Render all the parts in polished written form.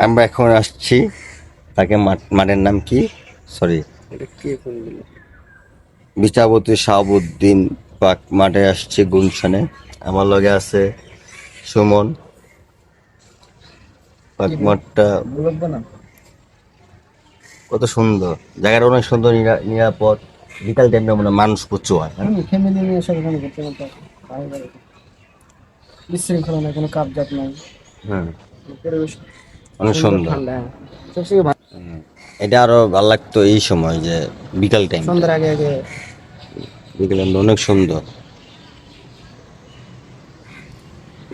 আমরা এখন আসছি তাকে মাঠের নাম কি সরি বিচারপতি শাহাবুদ্দিন পাক মাঠে আসছে গুলশানে। আমার লগে আছে সুমন। পাক মাঠটা কত সুন্দর, জায়গাটা অনেক সুন্দর, নিরাপদ। বিকাল টাইমে মানে মানুষ প্রচুর হয়। ফ্যামিলি নিয়ে সব এখানে ঘুরতে ঘুরতে বিশৃঙ্খলা নাই, কোনো কাপজাত নাই। হ্যাঁ, পরিবেশ অনেক সুন্দর। ঠান্ডা। সবচেয়ে ভালো এটা আরো ভালো লাগতো এই সময়, যে বিকাল টাইম, সন্ধ্যার আগে আগে বিকাল টাইমটা অনেক সুন্দর,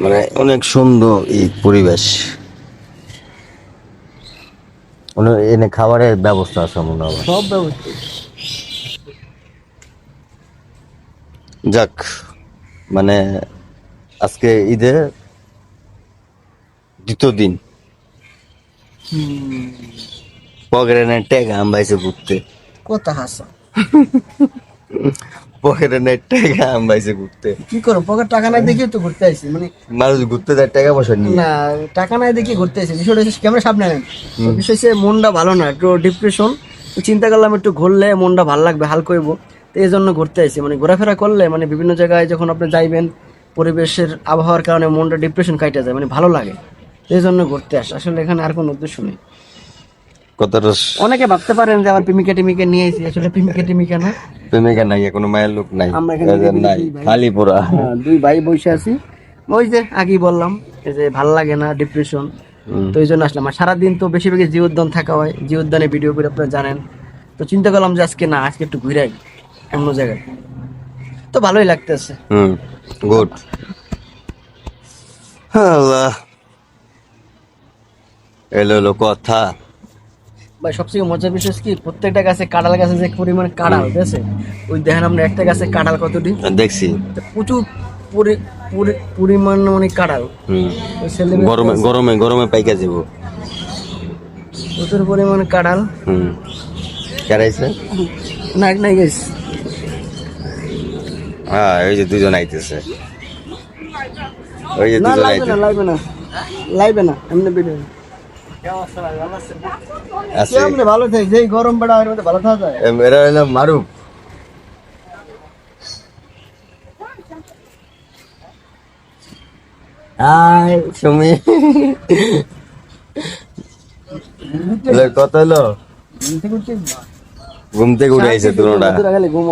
মানে অনেক সুন্দর এই পরিবেশ। এনে খাবারের ব্যবস্থা আছে মনে হয়। সব ব্যবস্থা। যাক, মানে আজকে ঈদের দ্বিতীয় দিন, পকেটে ট্যাগ আমবাইছে ঘুরতে। কথা হাসা পকেটে ট্যাগ আমবাইছে ঘুরতে। কি করো, পকেট টাকা নাই দেখি তো ঘুরতে আসি, মানে মানুষ ঘুরতে যায় টাকা পয়সা নিয়ে। না টাকা নাই দেখি ঘুরতে আসি। বিষয়টা হচ্ছে ক্যামেরা সামনে নেন, বিষয় হচ্ছে মনটা ভালো না, একটু ডিপ্রেশন। চিন্তা করলাম একটু ঘুরলে মনটা ভালো লাগবে, হালকা হইব। তো এই জন্য ঘুরতে আসি। মানে ঘোরাফেরা করলে মানে বিভিন্ন জায়গায় যখন আপনি যাইবেন, পরিবেশের আবহাওয়ার কারণে মনটা ডিপ্রেশন কাটে যায়, মানে ভালো লাগে। এই জন্য ঘুরতে আসে, আসলে এখানে আর কোনো উদ্দেশ্য নেই। কতটা অনেকে ভাবতে পারেন যে আমার প্রেমিকা টেমিকা নিয়ে আইছি, আসলে প্রেমিকা টেমিকা না, প্রেমিকা নাই, কোনো মায়ের লোক নাই, আমরা এখানে নাই, খালি পুরা দুই ভাই বসে আছি। ওই যে আগেই বললাম যে ভালো লাগে না, ডিপ্রেশন। তো এই জন্য আসলাম। আর সারাদিন তো বেশিরভাগই জি উদ্যান থাকা হয়, জি উদ্যানে ভিডিও করে আপনারা জানেন। তো চিন্তা করলাম যে আজকে না, আজকে একটু ঘুরে আসি অন্য জায়গায়। তো ভালোই লাগতেছে। গুড। আল্লাহ, এলো কথা। ভাই সবথেকে মজার বিষয় কি, প্রত্যেকটা গাছে কাঁঠাল গাছে যে পরিমাণ কাঁঠাল আছে, ওই দেখেন আমরা একটা গাছে কাঁঠাল কতটি দেখছি, প্রচুর পরিমাণ মানে কাঁঠাল। গরমে গরমে গরমে পাইকা যাব, প্রচুর পরিমাণ কাঁঠাল। কেরাইছে না নাই গাইস। হ্যাঁ, ওই যে দুজন আইতেছে, ওই যে না দুজন লাইবে আইতেছে। না, লাইবে না, লাইবে না, এমনি ভিডিও আছে এমনি ভালো থাকে, যেই গরম বেড়া এর মধ্যে ভালো থাকা যায়। এরা হলো মারুফ। হাই সুমি, কত হলো? ঘুম থেকে উঠে আইছে তোরা। ঘুম